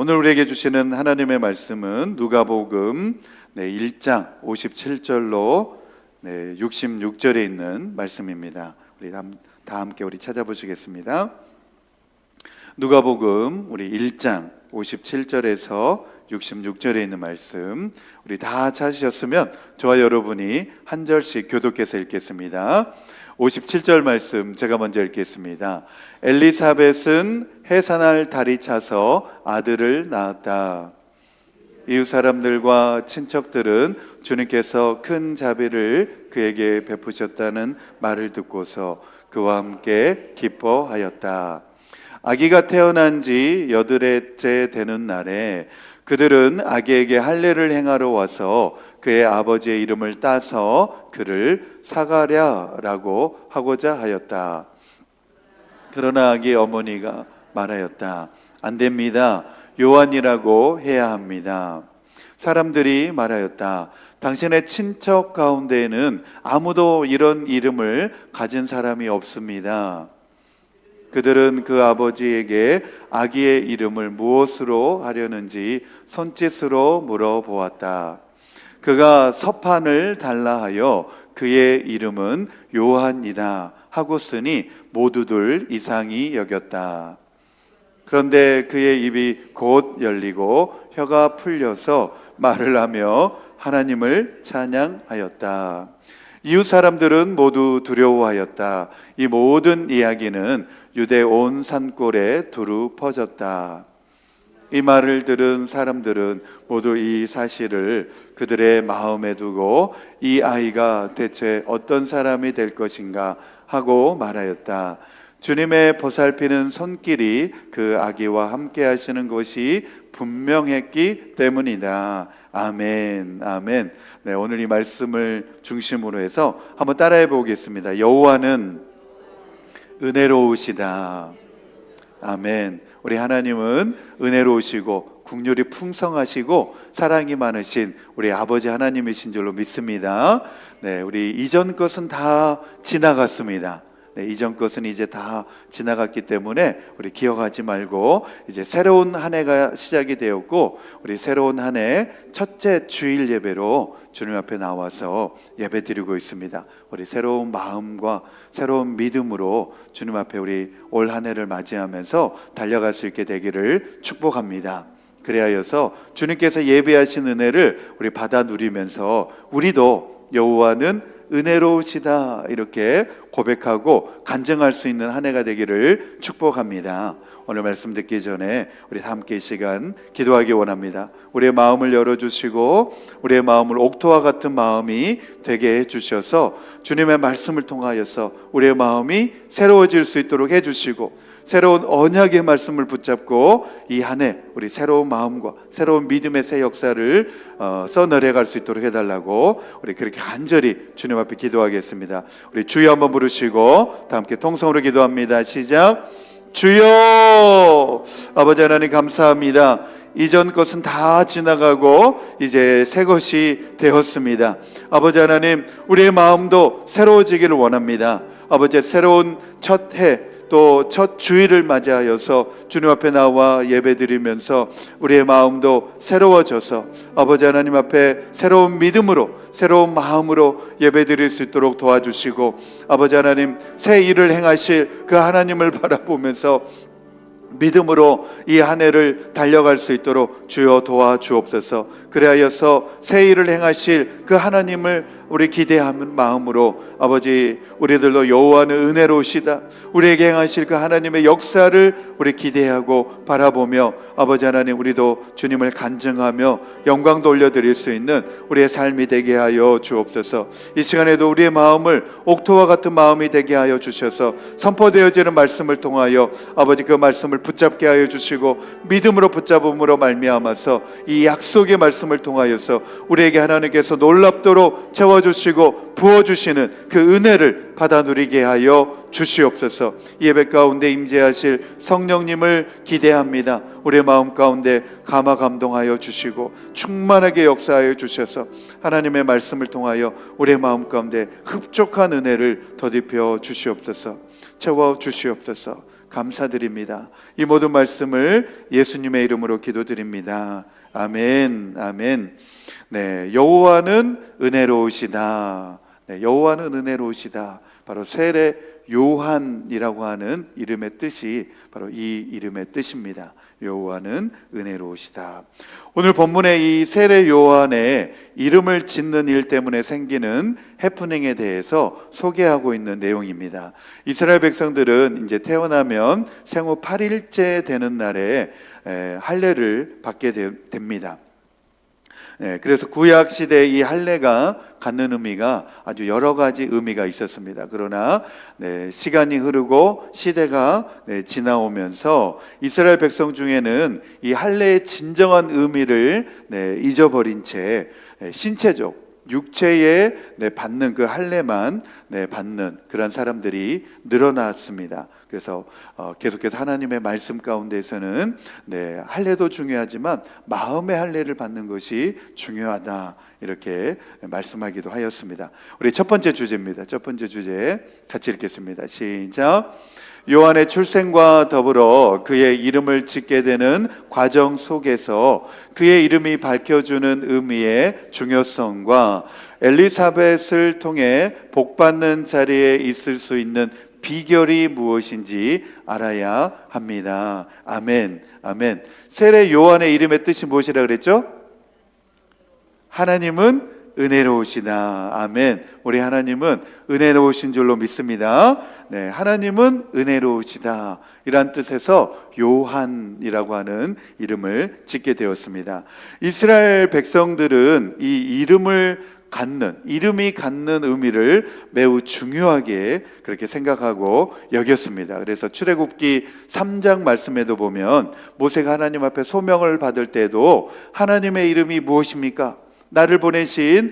오늘 우리에게 주시는 하나님의 말씀은 누가복음 1장 57절로 66절에 있는 말씀입니다. 우리 다 함께 찾아보시겠습니다. 누가복음 우리 1장 57절에서 66절에 있는 말씀, 우리 다 찾으셨으면 저와 여러분이 한 절씩 교독해서 읽겠습니다. 57절 말씀 제가 먼저 읽겠습니다. 엘리사벳은 해산할 달이 차서 아들을 낳았다. 이웃 사람들과 친척들은 주님께서 큰 자비를 그에게 베푸셨다는 말을 듣고서 그와 함께 기뻐하였다. 아기가 태어난 지 8일째 되는 날에 그들은 아기에게 할례를 행하러 와서 그의 아버지의 이름을 따서 그를 사가랴라고 하고자 하였다. 그러나 아기 어머니가 말하였다. 안 됩니다. 요한이라고 해야 합니다. 사람들이 말하였다. 당신의 친척 가운데에는 아무도 이런 이름을 가진 사람이 없습니다. 그들은 그 아버지에게 아기의 이름을 무엇으로 하려는지 손짓으로 물어보았다. 그가 서판을 달라 하여 그의 이름은 요한이다 하고 쓰니 모두들 이상히 여겼다. 그런데 그의 입이 곧 열리고 혀가 풀려서 말을 하며 하나님을 찬양하였다. 이웃 사람들은 모두 두려워하였다. 이 모든 이야기는 유대 온 산골에 두루 퍼졌다. 이 말을 들은 사람들은 모두 이 사실을 그들의 마음에 두고 이 아이가 대체 어떤 사람이 될 것인가 하고 말하였다. 주님의 보살피는 손길이 그 아기와 함께 하시는 것이 분명했기 때문이다. 아멘, 아멘. 네, 오늘 이 말씀을 중심으로 해서 한번 따라해 보겠습니다. 여호와는 은혜로우시다. 아멘. 우리 하나님은 은혜로우시고 국률이 풍성하시고 사랑이 많으신 우리 아버지 하나님이신 줄로 믿습니다. 네, 우리 이전 것은 다 지나갔습니다. 네, 이전 것은 이제 다 지나갔기 때문에 우리 기억하지 말고 이제 새로운 한 해가 시작이 되었고, 우리 새로운 한 해 첫째 주일 예배로 주님 앞에 나와서 예배 드리고 있습니다. 우리 새로운 마음과 새로운 믿음으로 주님 앞에 우리 올 한 해를 맞이하면서 달려갈 수 있게 되기를 축복합니다. 그래야여서 주님께서 예배하신 은혜를 우리 받아 누리면서 우리도 여호와는 은혜로우시다 이렇게 고백하고 간증할 수 있는 한 해가 되기를 축복합니다. 오늘 말씀 듣기 전에 우리 함께 이 시간 기도하기 원합니다. 우리의 마음을 열어주시고 우리의 마음을 옥토와 같은 마음이 되게 해주셔서 주님의 말씀을 통하여서 우리의 마음이 새로워질 수 있도록 해주시고, 새로운 언약의 말씀을 붙잡고 이 한 해 우리 새로운 마음과 새로운 믿음의 새 역사를 써내려갈 수 있도록 해달라고 우리 그렇게 간절히 주님 앞에 기도하겠습니다. 우리 주여 한번 부르시고 다 함께 통성으로 기도합니다. 시작. 주여. 아버지 하나님 감사합니다. 이전 것은 다 지나가고 이제 새 것이 되었습니다. 아버지 하나님, 우리의 마음도 새로워지기를 원합니다. 아버지, 새로운 첫 해 또 첫 주일을 맞이하여서 주님 앞에 나와 예배드리면서 우리의 마음도 새로워져서 아버지 하나님 앞에 새로운 믿음으로 새로운 마음으로 예배드릴 수 있도록 도와주시고, 아버지 하나님 새 일을 행하실 그 하나님을 바라보면서 믿음으로 이 한 해를 달려갈 수 있도록 주여 도와주옵소서. 그래하여서 새 일을 행하실 그 하나님을 우리 기대하는 마음으로 아버지, 우리들도 여호와는 은혜로우시다, 우리에게 행하실 그 하나님의 역사를 우리 기대하고 바라보며 아버지 하나님, 우리도 주님을 간증하며 영광 돌려드릴 수 있는 우리의 삶이 되게 하여 주옵소서. 이 시간에도 우리의 마음을 옥토와 같은 마음이 되게 하여 주셔서 선포되어지는 말씀을 통하여 아버지 그 말씀을 붙잡게 하여 주시고 믿음으로 붙잡음으로 말미암아서 이 약속의 말씀을 통하여서 우리에게 하나님께서 놀랍도록 채워주시고 부어주시는 그 은혜를 받아 누리게 하여 주시옵소서. 예배 가운데 임재하실 성령님을 기대합니다. 우리의 마음 가운데 감화 감동하여 주시고 충만하게 역사하여 주셔서 하나님의 말씀을 통하여 우리의 마음 가운데 흡족한 은혜를 더딥혀 주시옵소서. 채워 주시옵소서. 감사드립니다. 이 모든 말씀을 예수님의 이름으로 기도드립니다. 아멘, 아멘. 네, 여호와는 은혜로우시다. 네, 여호와는 은혜로우시다. 바로 세례 요한이라고 하는 이름의 뜻이 바로 이 이름의 뜻입니다. 여호와는 은혜로우시다. 오늘 본문의 이 세례 요한의 이름을 짓는 일 때문에 생기는 해프닝에 대해서 소개하고 있는 내용입니다. 이스라엘 백성들은 이제 태어나면 생후 8일째 되는 날에 할례를 받게 됩니다. 그래서 구약 시대 이 할례가 갖는 의미가 아주 여러 가지 의미가 있었습니다. 그러나 시간이 흐르고 시대가 지나오면서 이스라엘 백성 중에는 이 할례의 진정한 의미를 잊어버린 채 신체적 육체에 받는 그 할례만 받는 그런 사람들이 늘어났습니다. 그래서 계속해서 하나님의 말씀 가운데에서는 할례도 중요하지만 마음의 할례를 받는 것이 중요하다 이렇게 말씀하기도 하였습니다. 우리 첫 번째 주제입니다. 첫 번째 주제 같이 읽겠습니다. 시작. 요한의 출생과 더불어 그의 이름을 짓게 되는 과정 속에서 그의 이름이 밝혀주는 의미의 중요성과 엘리사벳을 통해 복받는 자리에 있을 수 있는 비결이 무엇인지 알아야 합니다. 아멘, 아멘. 세례 요한의 이름의 뜻이 무엇이라 그랬죠? 하나님은 은혜로우시다. 아멘. 우리 하나님은 은혜로우신 줄로 믿습니다. 하나님은 은혜로우시다. 이란 뜻에서 요한이라고 하는 이름을 짓게 되었습니다. 이스라엘 백성들은 이 이름이 갖는 의미를 매우 중요하게 그렇게 생각하고 여겼습니다. 그래서 출애굽기 3장 말씀에도 보면 모세가 하나님 앞에 소명을 받을 때도 하나님의 이름이 무엇입니까? 나를 보내신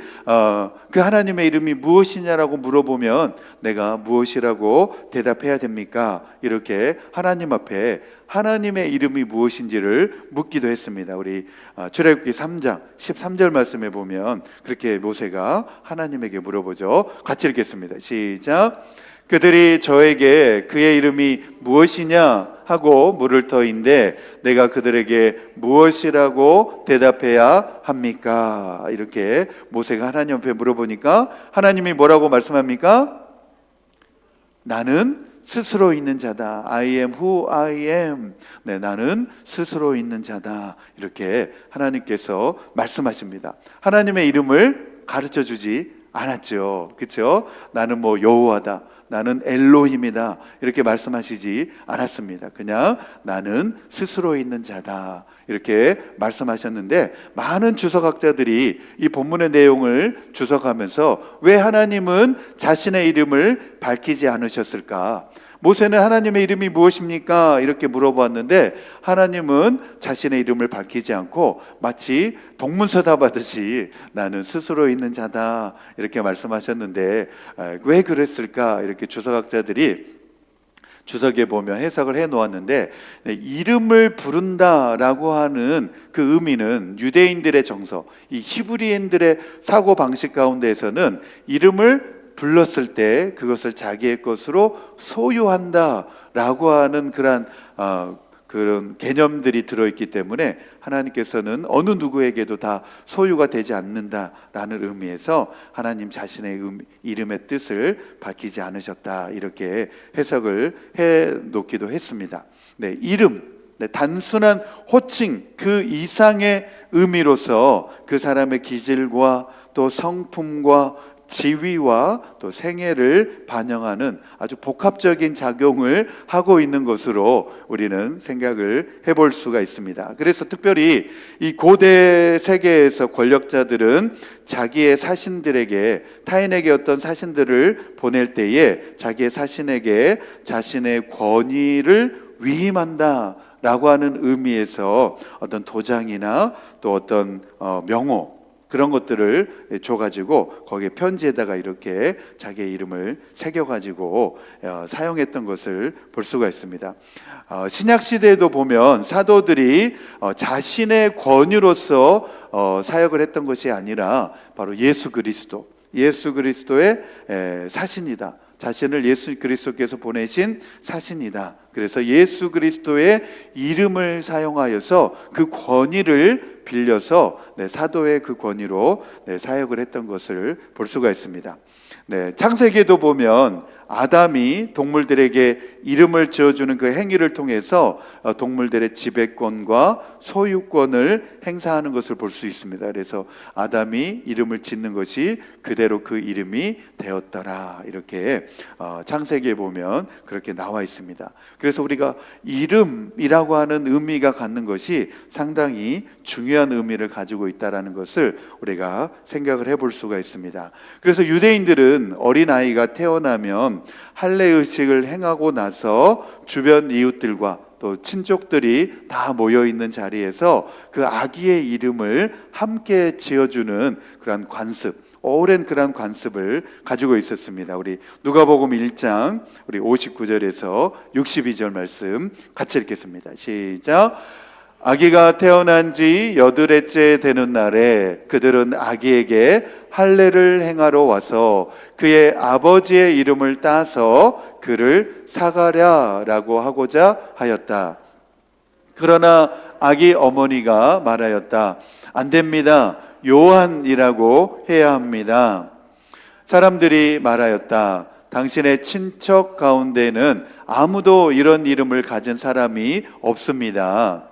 그 하나님의 이름이 무엇이냐라고 물어보면 내가 무엇이라고 대답해야 됩니까? 이렇게 하나님 앞에 하나님의 이름이 무엇인지를 묻기도 했습니다. 우리 출애굽기 3장 13절 말씀에 보면 그렇게 모세가 하나님에게 물어보죠. 같이 읽겠습니다. 시작. 그들이 저에게 그의 이름이 무엇이냐 하고 물을 터인데 내가 그들에게 무엇이라고 대답해야 합니까? 이렇게 모세가 하나님 앞에 물어보니까 하나님이 뭐라고 말씀합니까? 나는 스스로 있는 자다. I am who I am. 나는 스스로 있는 자다. 이렇게 하나님께서 말씀하십니다. 하나님의 이름을 가르쳐 주지 않았죠. 그렇죠? 나는 여호와다. 나는 엘로힘이다 이렇게 말씀하시지 않았습니다. 그냥 나는 스스로 있는 자다 이렇게 말씀하셨는데 많은 주석학자들이 이 본문의 내용을 주석하면서 왜 하나님은 자신의 이름을 밝히지 않으셨을까? 모세는 하나님의 이름이 무엇입니까? 이렇게 물어보았는데 하나님은 자신의 이름을 밝히지 않고 마치 동문서답하듯이 나는 스스로 있는 자다 이렇게 말씀하셨는데 왜 그랬을까? 이렇게 주석학자들이 주석에 보면 해석을 해 놓았는데 이름을 부른다라고 하는 그 의미는 유대인들의 정서, 이 히브리인들의 사고방식 가운데에서는 이름을 불렀을 때 그것을 자기의 것으로 소유한다라고 하는 그런 개념들이 들어있기 때문에 하나님께서는 어느 누구에게도 다 소유가 되지 않는다라는 의미에서 하나님 자신의 이름의 뜻을 밝히지 않으셨다 이렇게 해석을 해 놓기도 했습니다. 이름, 단순한 호칭 그 이상의 의미로서 그 사람의 기질과 또 성품과 지위와 또 생애를 반영하는 아주 복합적인 작용을 하고 있는 것으로 우리는 생각을 해볼 수가 있습니다. 그래서 특별히 이 고대 세계에서 권력자들은 자기의 사신들에게 타인에게 어떤 사신들을 보낼 때에 자기의 사신에게 자신의 권위를 위임한다 라고 하는 의미에서 어떤 도장이나 또 어떤 명호 그런 것들을 줘가지고 거기에 편지에다가 이렇게 자기의 이름을 새겨가지고 사용했던 것을 볼 수가 있습니다. 신약 시대에도 보면 사도들이 자신의 권위로서 사역을 했던 것이 아니라 바로 예수 그리스도의 사신이다. 자신을 예수 그리스도께서 보내신 사신이다. 그래서 예수 그리스도의 이름을 사용하여서 그 권위를 빌려서 사도의 그 권위로 사역을 했던 것을 볼 수가 있습니다. 창세기에도 보면 아담이 동물들에게 이름을 지어주는 그 행위를 통해서 동물들의 지배권과 소유권을 행사하는 것을 볼 수 있습니다. 그래서 아담이 이름을 짓는 것이 그대로 그 이름이 되었더라, 이렇게 창세기에 보면 그렇게 나와 있습니다. 그래서 우리가 이름이라고 하는 의미가 갖는 것이 상당히 중요한 의미를 가지고 있다는 것을 우리가 생각을 해볼 수가 있습니다. 그래서 유대인들은 어린아이가 태어나면 할례의식을 행하고 나서 주변 이웃들과 또 친족들이 다 모여있는 자리에서 그 아기의 이름을 함께 지어주는 그런 관습, 오랜 그런 관습을 가지고 있었습니다. 우리 누가복음 1장 우리 59절에서 62절 말씀 같이 읽겠습니다. 시작. 아기가 태어난 지 8일째 되는 날에 그들은 아기에게 할례를 행하러 와서 그의 아버지의 이름을 따서 그를 사가랴라고 하고자 하였다. 그러나 아기 어머니가 말하였다. 안 됩니다. 요한이라고 해야 합니다. 사람들이 말하였다. 당신의 친척 가운데는 아무도 이런 이름을 가진 사람이 없습니다.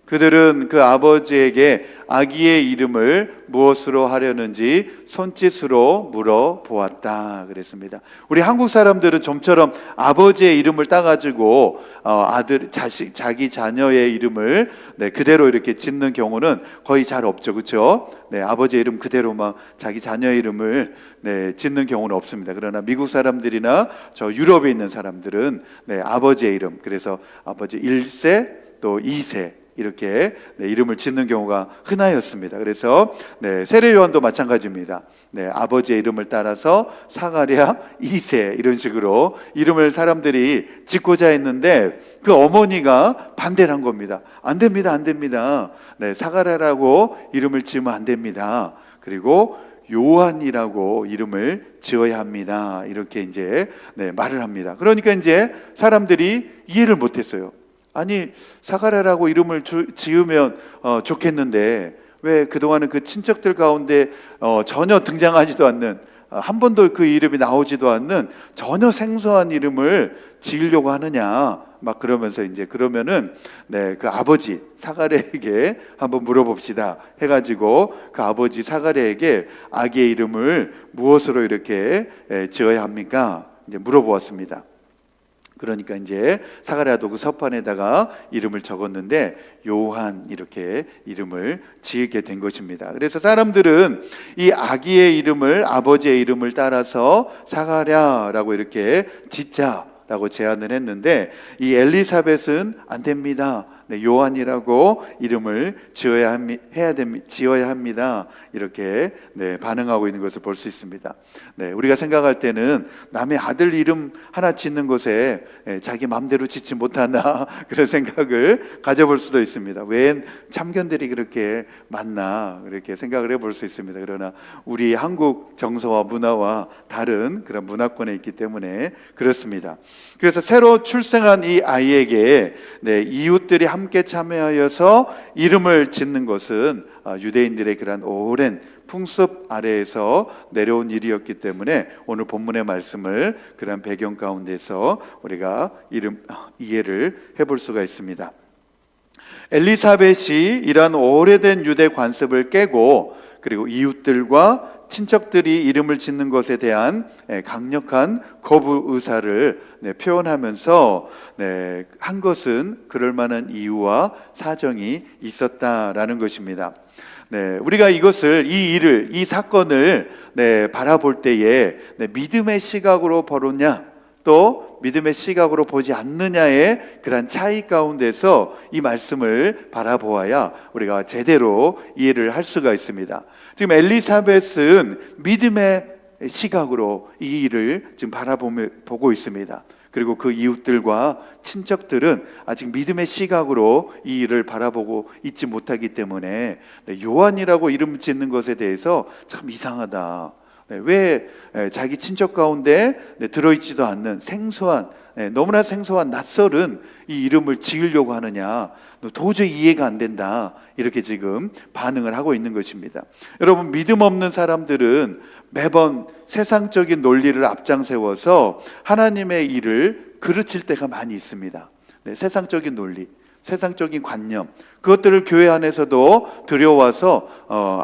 그들은 그 아버지에게 아기의 이름을 무엇으로 하려는지 손짓으로 물어보았다 그랬습니다. 우리 한국 사람들은 좀처럼 아버지의 이름을 따가지고 자기 자녀의 이름을 그대로 이렇게 짓는 경우는 거의 잘 없죠, 그렇죠? 아버지의 이름 그대로 막 자기 자녀의 이름을 짓는 경우는 없습니다. 그러나 미국 사람들이나 저 유럽에 있는 사람들은 아버지의 이름, 그래서 아버지 1세 또 2세 이렇게 이름을 짓는 경우가 흔하였습니다. 그래서 세례요한도 마찬가지입니다. 아버지의 이름을 따라서 사가랴 2세 이런 식으로 이름을 사람들이 짓고자 했는데 그 어머니가 반대를 한 겁니다. 안 됩니다, 안 됩니다. 사가랴라고 이름을 지으면 안 됩니다. 그리고 요한이라고 이름을 지어야 합니다. 이렇게 이제 말을 합니다. 그러니까 이제 사람들이 이해를 못했어요. 아니, 사가랴라고 이름을 지으면 좋겠는데 왜 그동안은 그 친척들 가운데 전혀 등장하지도 않는, 한 번도 그 이름이 나오지도 않는 전혀 생소한 이름을 지으려고 하느냐, 막 그러면서 이제 그러면은 그 아버지 사가랴에게 한번 물어봅시다 해가지고 그 아버지 사가랴에게 아기의 이름을 무엇으로 이렇게 지어야 합니까? 이제 물어보았습니다. 그러니까 이제 사가랴도 그 서판에다가 이름을 적었는데 요한 이렇게 이름을 지으게 된 것입니다. 그래서 사람들은 이 아기의 이름을 아버지의 이름을 따라서 사가랴라고 이렇게 짓자라고 제안을 했는데 이 엘리사벳은 안 됩니다. 요한이라고 이름을 지어야 합니다. 이렇게 반응하고 있는 것을 볼 수 있습니다. 우리가 생각할 때는 남의 아들 이름 하나 짓는 것에 자기 마음대로 짓지 못하나 그런 생각을 가져볼 수도 있습니다. 웬 참견들이 그렇게 많나 그렇게 생각을 해볼 수 있습니다. 그러나 우리 한국 정서와 문화와 다른 그런 문화권에 있기 때문에 그렇습니다. 그래서 새로 출생한 이 아이에게 이웃들이 함께 참여하여서 이름을 짓는 것은 유대인들의 그런 오랜 풍습 아래에서 내려온 일이었기 때문에 오늘 본문의 말씀을 그런 배경 가운데서 우리가 이해를 해볼 수가 있습니다. 엘리사벳이 이러한 오래된 유대 관습을 깨고 그리고 이웃들과 친척들이 이름을 짓는 것에 대한 강력한 거부 의사를 표현하면서 한 것은 그럴 만한 이유와 사정이 있었다라는 것입니다. 우리가 이 사건을 바라볼 때에 믿음의 시각으로 보느냐 또 믿음의 시각으로 보지 않느냐의 그런 차이 가운데서 이 말씀을 바라보아야 우리가 제대로 이해를 할 수가 있습니다. 지금 엘리사벳은 믿음의 시각으로 이 일을 지금 보고 있습니다. 그리고 그 이웃들과 친척들은 아직 믿음의 시각으로 이 일을 바라보고 있지 못하기 때문에 요한이라고 이름 짓는 것에 대해서 참 이상하다, 왜 자기 친척 가운데 들어있지도 않는 생소한, 너무나 생소한 낯설은 이 이름을 지으려고 하느냐, 도저히 이해가 안 된다, 이렇게 지금 반응을 하고 있는 것입니다. 여러분, 믿음 없는 사람들은 매번 세상적인 논리를 앞장세워서 하나님의 일을 그르칠 때가 많이 있습니다. 세상적인 논리, 세상적인 관념, 그것들을 교회 안에서도 들여와서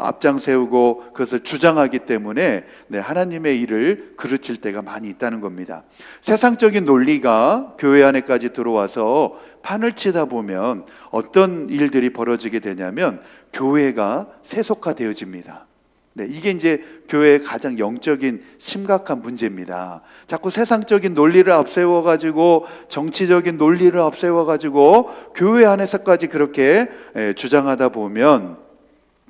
앞장세우고 그것을 주장하기 때문에 하나님의 일을 그르칠 때가 많이 있다는 겁니다. 세상적인 논리가 교회 안에까지 들어와서 판을 치다 보면 어떤 일들이 벌어지게 되냐면 교회가 세속화되어집니다. 이게 이제 교회의 가장 영적인 심각한 문제입니다. 자꾸 세상적인 논리를 앞세워가지고, 정치적인 논리를 앞세워가지고 교회 안에서까지 그렇게 주장하다 보면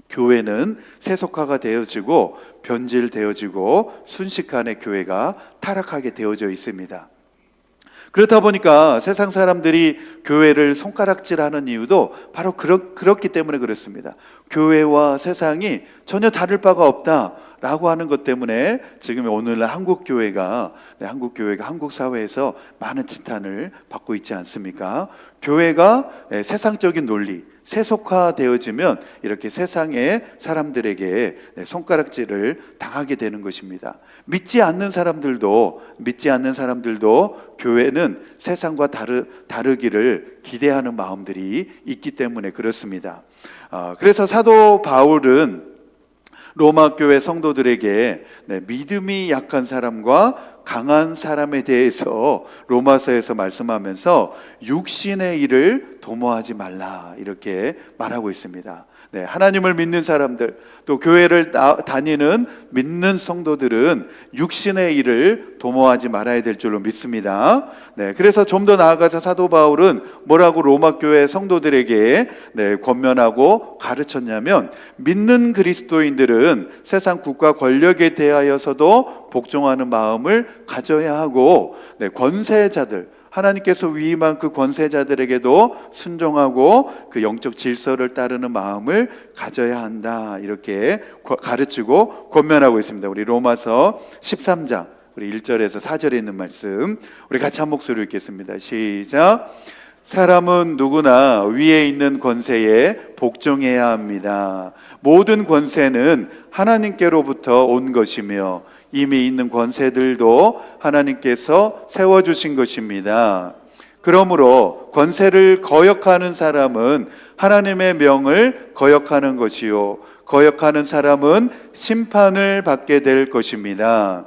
교회는 세속화가 되어지고 변질되어지고 순식간에 교회가 타락하게 되어져 있습니다. 그렇다 보니까 세상 사람들이 교회를 손가락질하는 이유도 바로 그렇기 때문에 그렇습니다. 교회와 세상이 전혀 다를 바가 없다라고 하는 것 때문에 지금 오늘날 한국 교회가 한국 사회에서 많은 지탄을 받고 있지 않습니까? 교회가 세상적인 논리, 세속화되어지면 이렇게 세상의 사람들에게 손가락질을 당하게 되는 것입니다. 믿지 않는 사람들도 교회는 세상과 다르기를 기대하는 마음들이 있기 때문에 그렇습니다. 그래서 사도 바울은 로마 교회 성도들에게 믿음이 약한 사람과 강한 사람에 대해서 로마서에서 말씀하면서 육신의 일을 도모하지 말라, 이렇게 말하고 있습니다. 하나님을 믿는 사람들, 또 교회를 다니는 믿는 성도들은 육신의 일을 도모하지 말아야 될 줄로 믿습니다. 그래서 좀 더 나아가서 사도 바울은 뭐라고 로마 교회 성도들에게 권면하고 가르쳤냐면, 믿는 그리스도인들은 세상 국가 권력에 대하여서도 복종하는 마음을 가져야 하고, 권세자들, 하나님께서 위임한 그 권세자들에게도 순종하고 그 영적 질서를 따르는 마음을 가져야 한다, 이렇게 가르치고 권면하고 있습니다. 우리 로마서 13장 우리 1절에서 4절에 있는 말씀 우리 같이 한 목소리로 읽겠습니다. 시작. 사람은 누구나 위에 있는 권세에 복종해야 합니다. 모든 권세는 하나님께로부터 온 것이며 이미 있는 권세들도 하나님께서 세워주신 것입니다. 그러므로 권세를 거역하는 사람은 하나님의 명을 거역하는 것이요, 거역하는 사람은 심판을 받게 될 것입니다.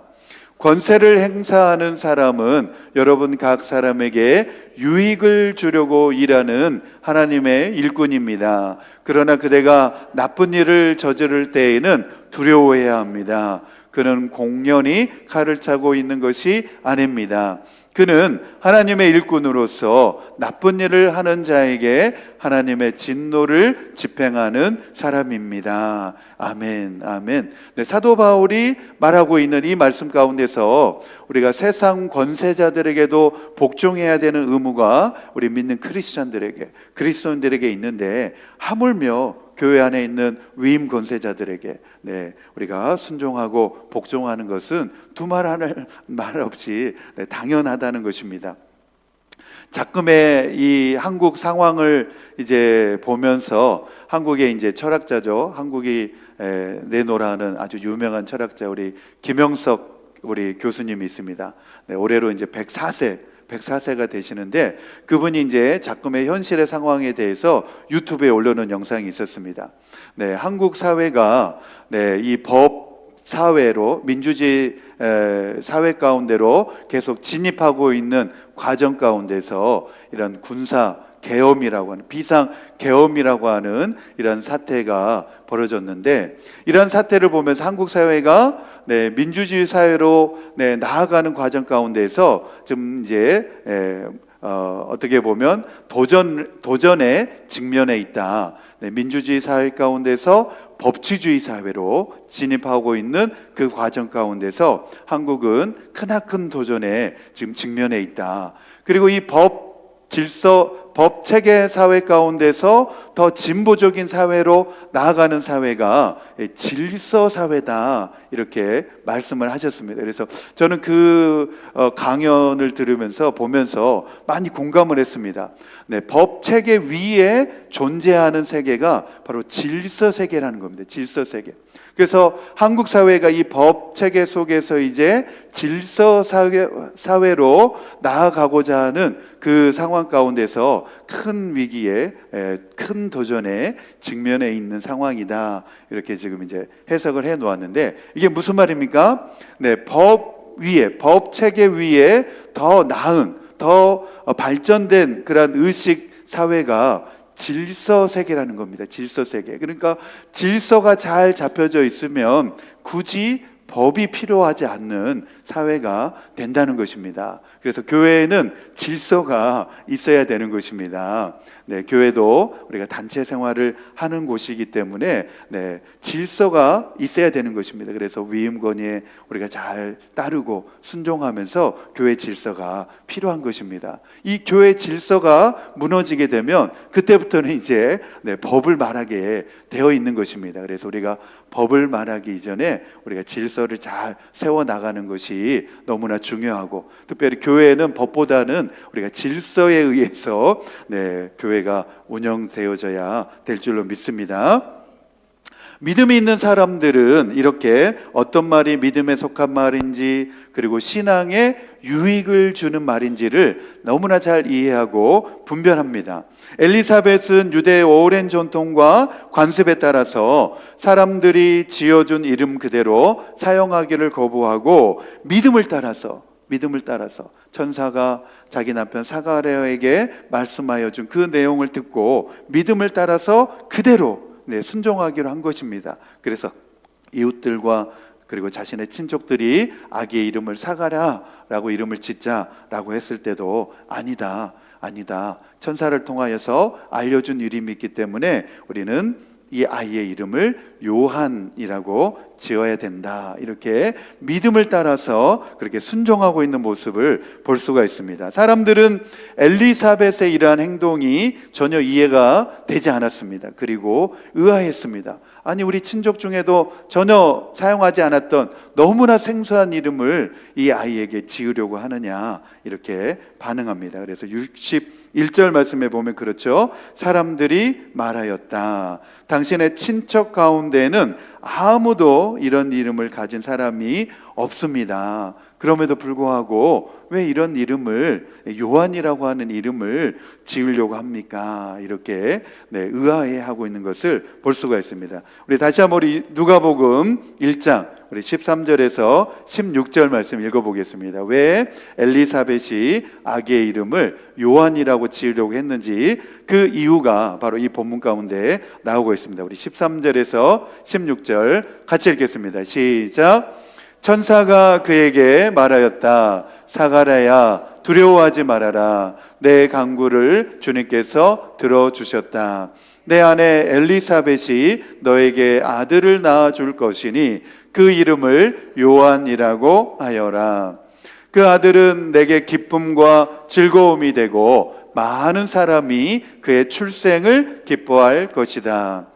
권세를 행사하는 사람은 여러분 각 사람에게 유익을 주려고 일하는 하나님의 일꾼입니다. 그러나 그대가 나쁜 일을 저지를 때에는 두려워해야 합니다. 그는 공연히 칼을 차고 있는 것이 아닙니다. 그는 하나님의 일꾼으로서 나쁜 일을 하는 자에게 하나님의 진노를 집행하는 사람입니다. 아멘, 아멘. 사도 바울이 말하고 있는 이 말씀 가운데서 우리가 세상 권세자들에게도 복종해야 되는 의무가 우리 믿는 그리스도인들에게 있는데, 하물며 교회 안에 있는 위임 권세자들에게 우리가 순종하고 복종하는 것은 두말할 말 없이 당연하다는 것입니다. 작금의 이 한국 상황을 이제 보면서, 한국의 이제 철학자죠, 한국이 내노라는 아주 유명한 철학자 우리 김영석 우리 교수님이 있습니다. 올해로 이제 104세가 되시는데, 그분이 이제 작금의 현실의 상황에 대해서 유튜브에 올려놓은 영상이 있었습니다. 한국 사회가 이 법 사회로, 민주주의 사회 가운데로 계속 진입하고 있는 과정 가운데서 이런 군사 계엄이라고 하는, 비상 계엄이라고 하는 이런 사태가 벌어졌는데, 이런 사태를 보면서 한국 사회가 민주주의 사회로 나아가는 과정 가운데서 좀 이제 어떻게 보면 도전에 직면해 있다. 민주주의 사회 가운데서 법치주의 사회로 진입하고 있는 그 과정 가운데서 한국은 크나큰 도전에 지금 직면해 있다. 그리고 이 법 질서, 법 체계 사회 가운데서 더 진보적인 사회로 나아가는 사회가 질서 사회다, 이렇게 말씀을 하셨습니다. 그래서 저는 그 강연을 들으면서 보면서 많이 공감을 했습니다. 네, 법 체계 위에 존재하는 세계가 바로 질서 세계라는 겁니다. 질서 세계. 그래서 한국 사회가 이 법 체계 속에서 이제 질서 사회로 나아가고자 하는 그 상황 가운데서 큰 위기에, 큰 도전에 직면해 있는 상황이다, 이렇게 지금 이제 해석을 해 놓았는데, 이게 무슨 말입니까? 네, 법 위에, 법 체계 위에 더 나은, 더 발전된 그런 의식 사회가 질서 세계라는 겁니다. 질서 세계. 그러니까 질서가 잘 잡혀져 있으면 굳이 법이 필요하지 않는 사회가 된다는 것입니다. 그래서 교회에는 질서가 있어야 되는 것입니다. 네, 교회도 우리가 단체 생활을 하는 곳이기 때문에 네, 질서가 있어야 되는 것입니다. 그래서 위임 권위에 우리가 잘 따르고 순종하면서 교회 질서가 필요한 것입니다. 이 교회 질서가 무너지게 되면 그때부터는 이제 네, 법을 말하게 되어 있는 것입니다. 그래서 우리가 법을 말하기 이전에 우리가 질서를 잘 세워 나가는 것이 너무나 중요하고, 특별히 교회는 법보다는 우리가 질서에 의해서 네, 교회가 운영되어져야 될 줄로 믿습니다. 믿음이 있는 사람들은 이렇게 어떤 말이 믿음에 속한 말인지, 그리고 신앙에 유익을 주는 말인지를 너무나 잘 이해하고 분별합니다. 엘리사벳은 유대의 오랜 전통과 관습에 따라서 사람들이 지어준 이름 그대로 사용하기를 거부하고 믿음을 따라서 천사가 자기 남편 사가랴에게 말씀하여 준 그 내용을 듣고 믿음을 따라서 그대로 순종하기로 한 것입니다. 그래서 이웃들과 그리고 자신의 친족들이 아기의 이름을 사가랴라고 이름을 짓자라고 했을 때도 아니다, 천사를 통하여서 알려준 이름이 있기 때문에 우리는 이 아이의 이름을 요한이라고 지어야 된다, 이렇게 믿음을 따라서 그렇게 순종하고 있는 모습을 볼 수가 있습니다. 사람들은 엘리사벳의 이러한 행동이 전혀 이해가 되지 않았습니다. 그리고 의아했습니다. 아니, 우리 친족 중에도 전혀 사용하지 않았던 너무나 생소한 이름을 이 아이에게 지으려고 하느냐, 이렇게 반응합니다. 그래서 61절 말씀에 보면 그렇죠. 사람들이 말하였다. 당신의 친척 가운데는 아무도 이런 이름을 가진 사람이 없습니다. 그럼에도 불구하고 왜 이런 이름을, 요한이라고 하는 이름을 지으려고 합니까? 이렇게 의아해하고 있는 것을 볼 수가 있습니다. 우리 다시 한번 우리 누가복음 1장 우리 13절에서 16절 말씀 읽어보겠습니다. 왜 엘리사벳이 아기의 이름을 요한이라고 지으려고 했는지 그 이유가 바로 이 본문 가운데 나오고 있습니다. 우리 13절에서 16절 같이 읽겠습니다. 시작. 천사가 그에게 말하였다. 사가랴야, 두려워하지 말아라. 내 간구를 주님께서 들어주셨다. 내 아내 엘리사벳이 너에게 아들을 낳아줄 것이니 그 이름을 요한이라고 하여라. 그 아들은 내게 기쁨과 즐거움이 되고 많은 사람이 그의 출생을 기뻐할 것이다.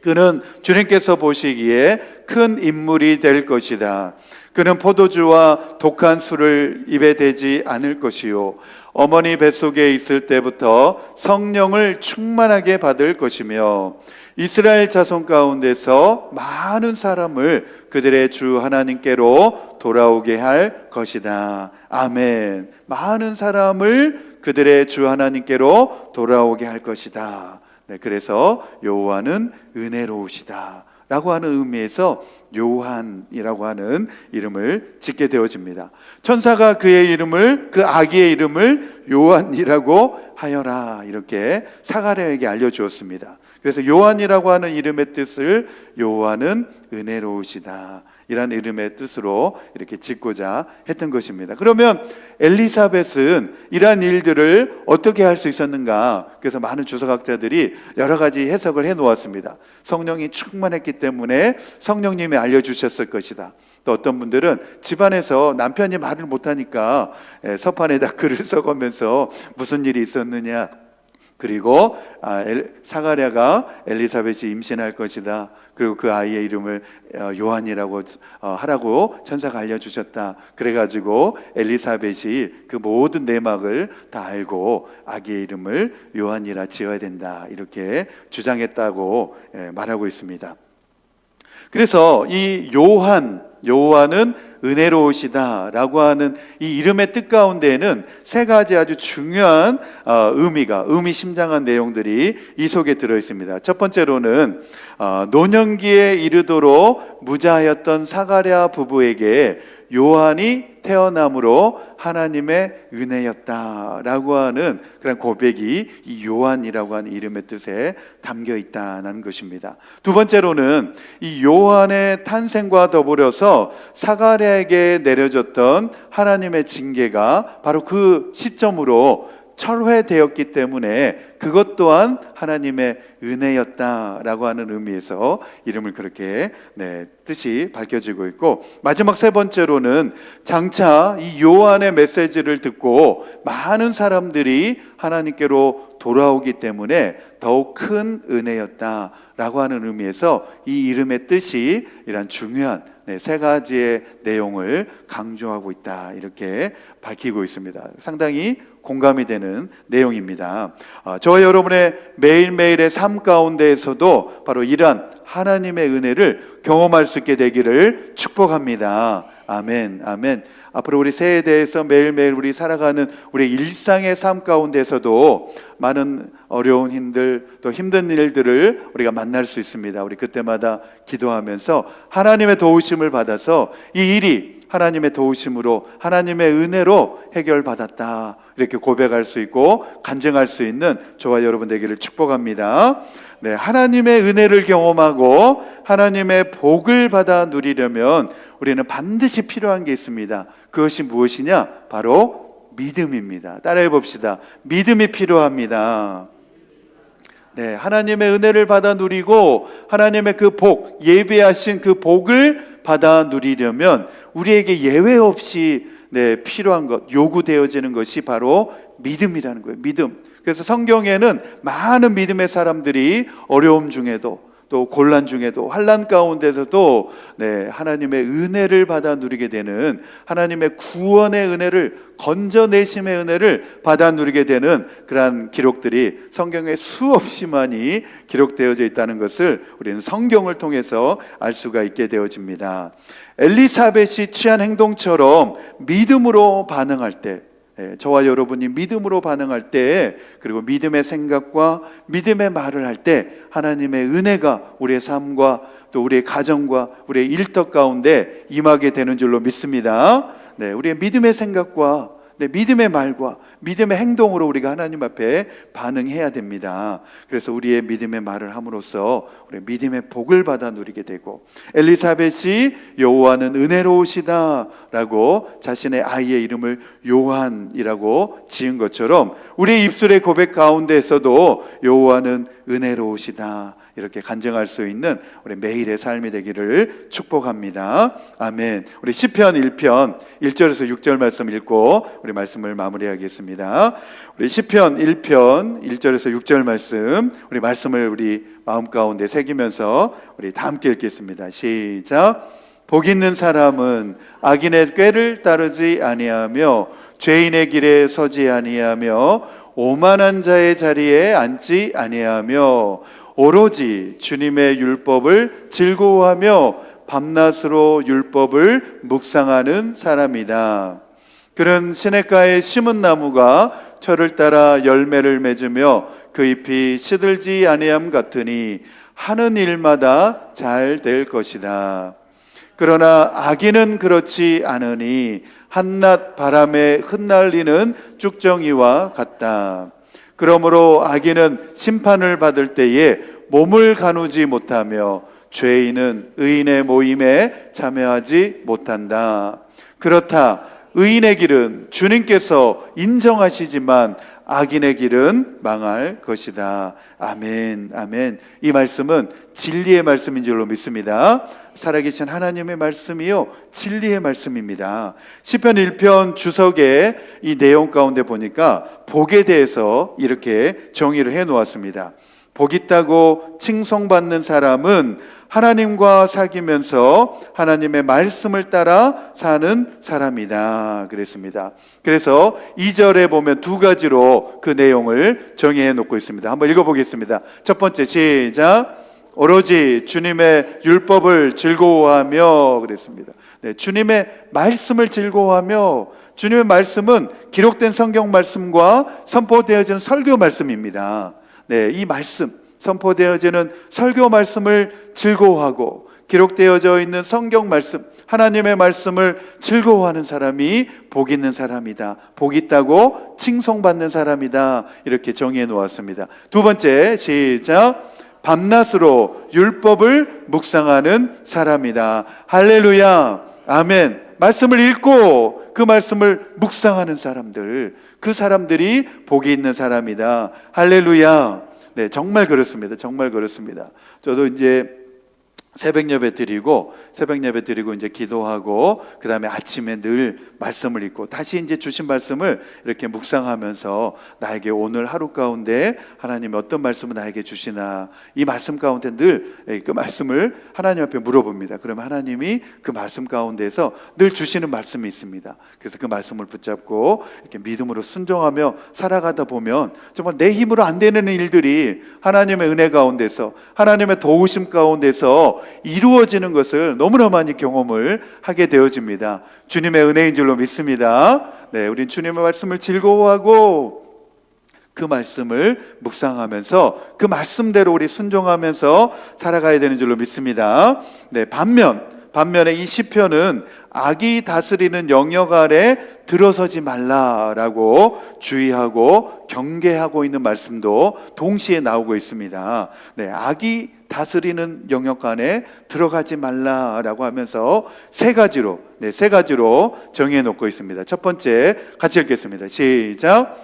그는 주님께서 보시기에 큰 인물이 될 것이다. 그는 포도주와 독한 술을 입에 대지 않을 것이요, 어머니 뱃속에 있을 때부터 성령을 충만하게 받을 것이며 이스라엘 자손 가운데서 많은 사람을 그들의 주 하나님께로 돌아오게 할 것이다. 아멘. 많은 사람을 그들의 주 하나님께로 돌아오게 할 것이다. 그래서 요한은 은혜로우시다 라고 하는 의미에서 요한이라고 하는 이름을 짓게 되어집니다. 천사가 그의 이름을, 그 아기의 이름을 요한이라고 하여라, 이렇게 사가랴에게 알려주었습니다. 그래서 요한이라고 하는 이름의 뜻을 요한은 은혜로우시다, 이란 이름의 뜻으로 이렇게 짓고자 했던 것입니다. 그러면 엘리사벳은 이러한 일들을 어떻게 할 수 있었는가? 그래서 많은 주석학자들이 여러 가지 해석을 해 놓았습니다. 성령이 충만했기 때문에 성령님이 알려주셨을 것이다. 또 어떤 분들은 집안에서 남편이 말을 못하니까 서판에다 글을 써가면서 무슨 일이 있었느냐, 그리고 사가랴가 엘리사벳이 임신할 것이다. 그리고 그 아이의 이름을 요한이라고 하라고 천사가 알려주셨다. 그래가지고 엘리사벳이 그 모든 내막을 다 알고 아기의 이름을 요한이라 지어야 된다. 이렇게 주장했다고 말하고 있습니다. 그래서 이 요한은 은혜로우시다 라고 하는 이 이름의 뜻 가운데에는 세 가지 아주 중요한 의미심장한 내용들이 이 속에 들어있습니다. 첫 번째로는 노년기에 이르도록 무자하였던 사가랴 부부에게 요한이 태어남으로 하나님의 은혜였다라고 하는 그런 고백이 이 요한이라고 하는 이름의 뜻에 담겨 있다는 것입니다. 두 번째로는 이 요한의 탄생과 더불어서 사가랴에게 내려졌던 하나님의 징계가 바로 그 시점으로 철회되었기 때문에 그것 또한 하나님의 은혜였다라고 하는 의미에서 이름을 그렇게 뜻이 밝혀지고 있고, 마지막 세 번째로는 장차 이 요한의 메시지를 듣고 많은 사람들이 하나님께로 돌아오기 때문에 더욱 큰 은혜였다라고 하는 의미에서 이 이름의 뜻이 이런 중요한 세 가지의 내용을 강조하고 있다, 이렇게 밝히고 있습니다. 상당히 공감이 되는 내용입니다. 저와 여러분의 매일매일의 삶 가운데에서도 바로 이러한 하나님의 은혜를 경험할 수 있게 되기를 축복합니다. 아멘, 아멘. 앞으로 우리 새해에 대해서 매일매일 우리 살아가는 우리 일상의 삶 가운데서도 많은 어려운 또 힘든 일들을 우리가 만날 수 있습니다. 우리 그때마다 기도하면서 하나님의 도우심을 받아서 이 일이 하나님의 도우심으로, 하나님의 은혜로 해결받았다, 이렇게 고백할 수 있고 간증할 수 있는 저와 여러분 되기를 축복합니다. 하나님의 은혜를 경험하고 하나님의 복을 받아 누리려면 우리는 반드시 필요한 게 있습니다. 그것이 무엇이냐? 바로 믿음입니다. 따라해 봅시다. 믿음이 필요합니다. 하나님의 은혜를 받아 누리고 하나님의 그 복, 예비하신 그 복을 받아 누리려면 우리에게 예외 없이 필요한 것, 요구되어지는 것이 바로 믿음이라는 거예요. 믿음. 그래서 성경에는 많은 믿음의 사람들이 어려움 중에도 또 곤란 중에도 환난 가운데서도 하나님의 은혜를 받아 누리게 되는, 하나님의 구원의 은혜를, 건져내심의 은혜를 받아 누리게 되는 그러한 기록들이 성경에 수없이 많이 기록되어져 있다는 것을 우리는 성경을 통해서 알 수가 있게 되어집니다. 엘리사벳이 취한 행동처럼 믿음으로 반응할 때, 저와 여러분이 믿음으로 반응할 때, 그리고 믿음의 생각과 믿음의 말을 할 때 하나님의 은혜가 우리의 삶과 또 우리의 가정과 우리의 일터 가운데 임하게 되는 줄로 믿습니다. 우리의 믿음의 생각과 믿음의 말과 믿음의 행동으로 우리가 하나님 앞에 반응해야 됩니다. 그래서 우리의 믿음의 말을 함으로써 우리 믿음의 복을 받아 누리게 되고, 엘리사벳이 여호와는 은혜로우시다 라고 자신의 아이의 이름을 요한이라고 지은 것처럼 우리의 입술의 고백 가운데에서도 여호와는 은혜로우시다 이렇게 간증할 수 있는 우리 매일의 삶이 되기를 축복합니다. 아멘. 우리 시편 1편 1절에서 6절 말씀 읽고 우리 말씀을 마무리하겠습니다. 우리 시편 1편 1절에서 6절 말씀, 우리 말씀을 우리 마음 가운데 새기면서 우리 다 함께 읽겠습니다. 시작. 복 있는 사람은 악인의 꾀를 따르지 아니하며 죄인의 길에 서지 아니하며 오만한 자의 자리에 앉지 아니하며 오로지 주님의 율법을 즐거워하며 밤낮으로 율법을 묵상하는 사람이다. 그는 시냇가에 심은 나무가 철을 따라 열매를 맺으며 그 잎이 시들지 아니함 같으니 하는 일마다 잘 될 것이다. 그러나 악인은 그렇지 않으니 한낮 바람에 흩날리는 쭉정이와 같다. 그러므로 악인은 심판을 받을 때에 몸을 가누지 못하며 죄인은 의인의 모임에 참여하지 못한다. 그렇다. 의인의 길은 주님께서 인정하시지만 악인의 길은 망할 것이다. 아멘, 아멘. 이 말씀은 진리의 말씀인 줄로 믿습니다. 살아계신 하나님의 말씀이요, 진리의 말씀입니다. 시편 1편 주석의 이 내용 가운데 보니까 복에 대해서 이렇게 정의를 해 놓았습니다. 복 있다고 칭송받는 사람은 하나님과 사귀면서 하나님의 말씀을 따라 사는 사람이다 그랬습니다. 그래서 2절에 보면 두 가지로 그 내용을 정의해 놓고 있습니다. 한번 읽어보겠습니다. 첫 번째, 시작. 오로지 주님의 율법을 즐거워하며 그랬습니다. 네, 주님의 말씀을 즐거워하며, 주님의 말씀은 기록된 성경 말씀과 선포되어지는 설교 말씀입니다. 네, 이 말씀, 선포되어지는 설교 말씀을 즐거워하고 기록되어져 있는 성경 말씀, 하나님의 말씀을 즐거워하는 사람이 복 있는 사람이다. 복 있다고 칭송받는 사람이다. 이렇게 정의해 놓았습니다. 두 번째, 시작. 밤낮으로 율법을 묵상하는 사람이다. 할렐루야, 아멘. 말씀을 읽고 그 말씀을 묵상하는 사람들, 그 사람들이 복이 있는 사람이다. 할렐루야. 네, 정말 그렇습니다. 정말 그렇습니다. 저도 이제 새벽 예배 드리고 이제 기도하고 그 다음에 아침에 늘 말씀을 읽고 다시 이제 주신 말씀을 이렇게 묵상하면서 나에게 오늘 하루 가운데 하나님이 어떤 말씀을 나에게 주시나, 이 말씀 가운데 늘 그 말씀을 하나님 앞에 물어봅니다. 그러면 하나님이 그 말씀 가운데에서 늘 주시는 말씀이 있습니다. 그래서 그 말씀을 붙잡고 이렇게 믿음으로 순종하며 살아가다 보면 정말 내 힘으로 안 되는 일들이 하나님의 은혜 가운데서, 하나님의 도우심 가운데서 이루어지는 것을 너무나 많이 경험을 하게 되어집니다. 주님의 은혜인 줄로 믿습니다. 네, 우린 주님의 말씀을 즐거워하고 그 말씀을 묵상하면서 그 말씀대로 우리 순종하면서 살아가야 되는 줄로 믿습니다. 네, 반면에 이 시편은 악이 다스리는 영역 아래 들어서지 말라라고 주의하고 경계하고 있는 말씀도 동시에 나오고 있습니다. 네, 악이 다스리는 영역 안에 들어가지 말라라고 하면서 세 가지로 정해 놓고 있습니다. 첫 번째, 같이 읽겠습니다. 시작.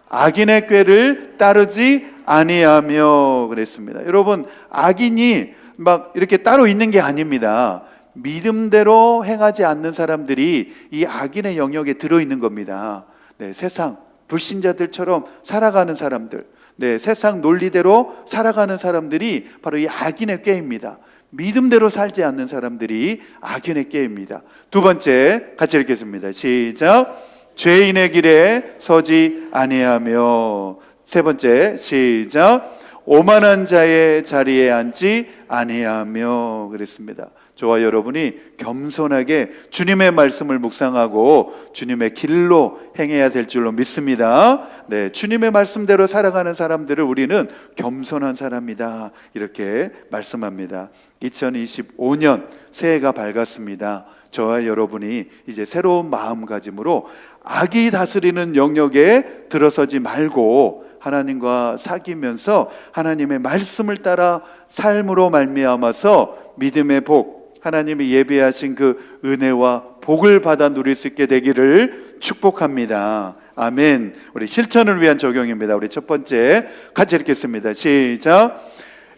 악인의 꾀를 따르지 아니하며 그랬습니다. 여러분, 악인이 막 이렇게 따로 있는 게 아닙니다. 믿음대로 행하지 않는 사람들이 이 악인의 영역에 들어있는 겁니다. 네, 세상 불신자들처럼 살아가는 사람들, 네, 세상 논리대로 살아가는 사람들이 바로 이 악인의 꾀입니다. 믿음대로 살지 않는 사람들이 악인의 꾀입니다. 두 번째, 같이 읽겠습니다. 시작. 죄인의 길에 서지 아니하며. 세 번째, 시작. 오만한 자의 자리에 앉지 아니하며 그랬습니다. 저와 여러분이 겸손하게 주님의 말씀을 묵상하고 주님의 길로 행해야 될 줄로 믿습니다. 네, 주님의 말씀대로 살아가는 사람들을 우리는 겸손한 사람이다, 이렇게 말씀합니다. 2025년 새해가 밝았습니다. 저와 여러분이 이제 새로운 마음가짐으로 악이 다스리는 영역에 들어서지 말고 하나님과 사귀면서 하나님의 말씀을 따라 삶으로 말미암아서 믿음의 복, 하나님이 예비하신 그 은혜와 복을 받아 누릴 수 있게 되기를 축복합니다. 아멘. 우리 실천을 위한 적용입니다. 우리 첫 번째 같이 읽겠습니다. 시작.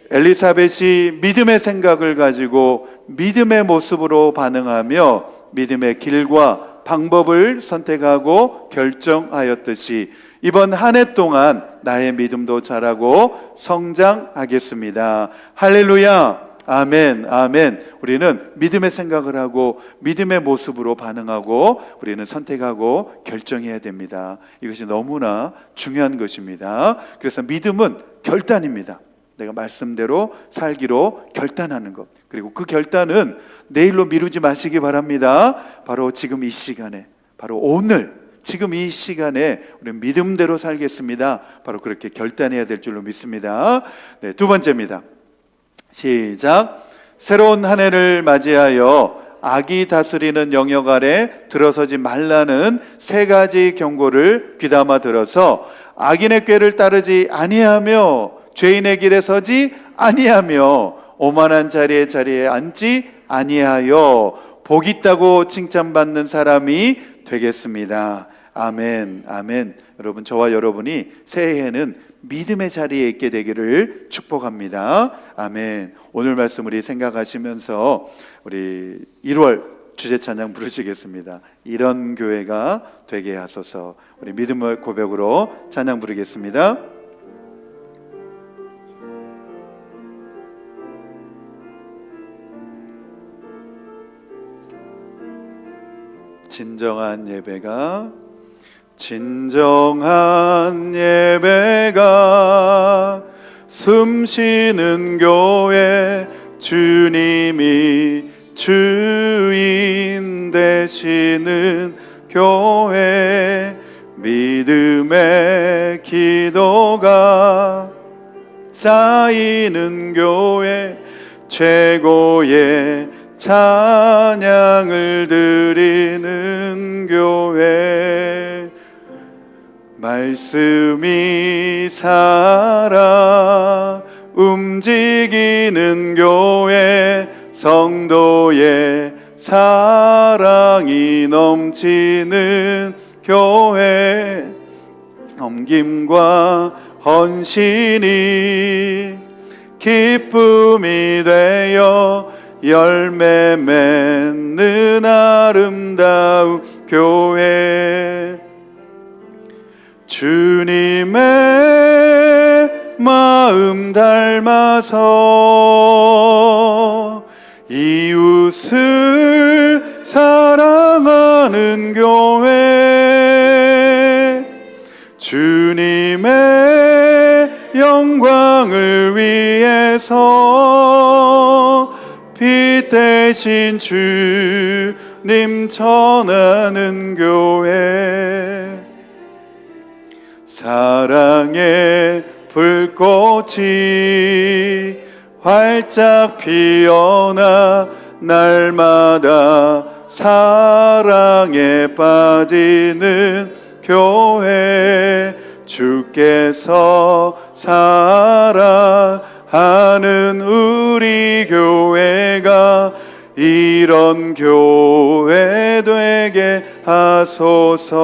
엘리사벳이 믿음의 생각을 가지고 믿음의 모습으로 반응하며 믿음의 길과 방법을 선택하고 결정하였듯이 이번 한 해 동안 나의 믿음도 자라고 성장하겠습니다. 할렐루야. 아멘, 아멘. 우리는 믿음의 생각을 하고 믿음의 모습으로 반응하고 우리는 선택하고 결정해야 됩니다. 이것이 너무나 중요한 것입니다. 그래서 믿음은 결단입니다. 내가 말씀대로 살기로 결단하는 것, 그리고 그 결단은 내일로 미루지 마시기 바랍니다. 바로 지금 이 시간에, 바로 오늘 지금 이 시간에 우리는 믿음대로 살겠습니다. 바로 그렇게 결단해야 될 줄로 믿습니다. 네, 두 번째입니다. 시작. 새로운 한 해를 맞이하여 악이 다스리는 영역 아래 들어서지 말라는 세 가지 경고를 귀담아 들어서 악인의 꾀를 따르지 아니하며 죄인의 길에 서지 아니하며 오만한 자리에 앉지 아니하여 복 있다고 칭찬받는 사람이 되겠습니다. 아멘, 아멘. 여러분, 저와 여러분이 새해에는 믿음의 자리에 있게 되기를 축복합니다. 아멘. 오늘 말씀 우리 생각하시면서 우리 1월 주제 찬양 부르시겠습니다. 이런 교회가 되게 하소서. 우리 믿음의 고백으로 찬양 부르겠습니다. 진정한 예배가 숨쉬는 교회, 주님이 주인 되시는 교회, 믿음의 기도가 쌓이는 교회, 최고의 찬양을 드리는 교회, 말씀이 살아 움직이는 교회, 성도의 사랑이 넘치는 교회, 섬김과 헌신이 기쁨이 되어 열매 맺는 아름다운 교회, 주님의 마음 닮아서 이웃을 사랑하는 교회, 주님의 영광을 위해서 빛 대신 주님 전하는 교회, 사랑의 불꽃이 활짝 피어나 날마다 사랑에 빠지는 교회, 주께서 사랑하는 우리 교회가 이런 교회 되게 하소서.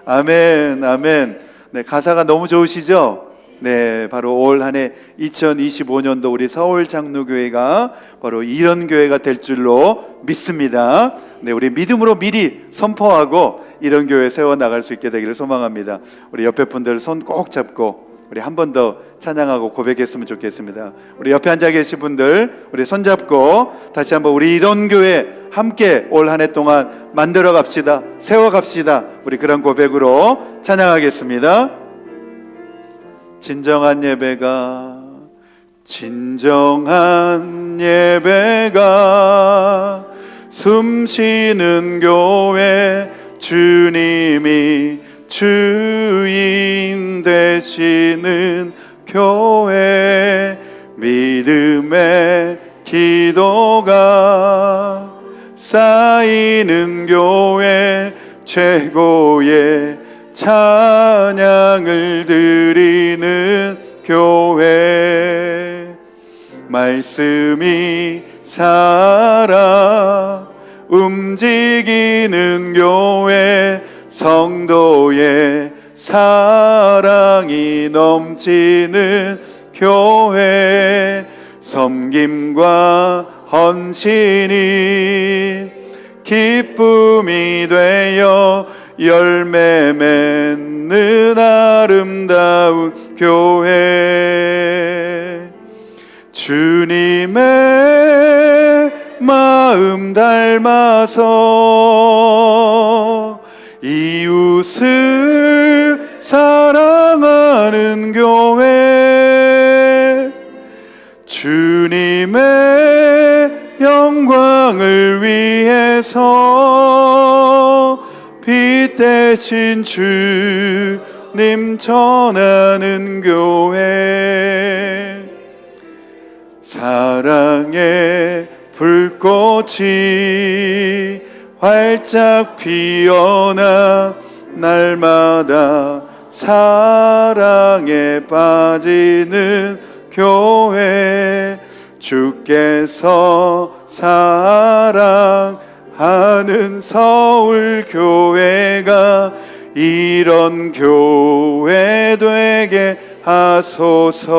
아멘, 아멘. 네, 가사가 너무 좋으시죠? 네, 바로 올 한해 2025년도 우리 서울 장로교회가 바로 이런 교회가 될 줄로 믿습니다. 네, 우리 믿음으로 미리 선포하고 이런 교회 세워나갈 수 있게 되기를 소망합니다. 우리 옆에 분들 손 꼭 잡고 우리 한 번 더 찬양하고 고백했으면 좋겠습니다. 우리 옆에 앉아 계신 분들 우리 손 잡고 다시 한번 우리 이런 교회 함께 올 한 해 동안 만들어 갑시다. 세워 갑시다. 우리 그런 고백으로 찬양하겠습니다. 진정한 예배가 숨쉬는 교회, 주님이 주인 되시는 교회, 믿음의 기도가 쌓이는 교회, 최고의 찬양을 드리는 교회, 말씀이 살아 움직이는 교회, 성도의 사랑이 넘치는 교회, 섬김과 헌신이 기쁨이 되어 열매 맺는 아름다운 교회, 주님의 마음 닮아서 이웃을 사랑하는 교회, 주님의 영광을 위해서 빛 대신 주님 전하는 교회, 사랑의 불꽃이 활짝 피어나 날마다 사랑에 빠지는 교회, 주께서 사랑하는 하는 서울교회가 이런 교회 되게 하소서.